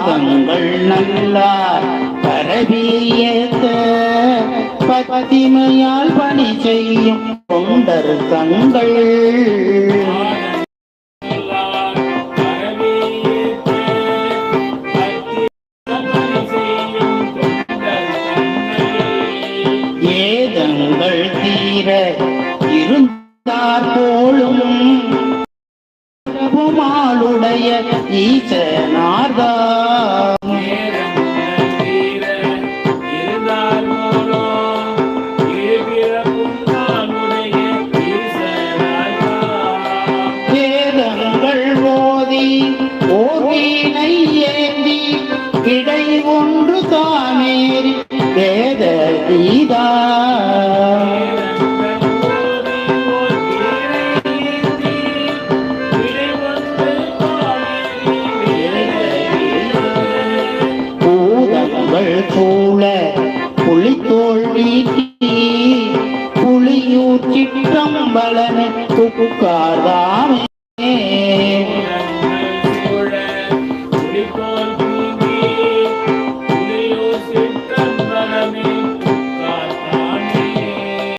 தங்கள் நல்லார் பரவியேத்த பத்திமையால் பணி செய்யும் தொண்டர் தங்கள் ஏதங்கள் தீர இருந்தார் போலும் ஆளுடைய ஈசனார்தா வேதங்கள் ஓதி ஓவினை ஏந்தி கிடை ஒன்று தானேறி வேத கீதா சூழ புலித்தோல் நீக்கி புலியூர் சிற்றம்பலன துக்காதாமே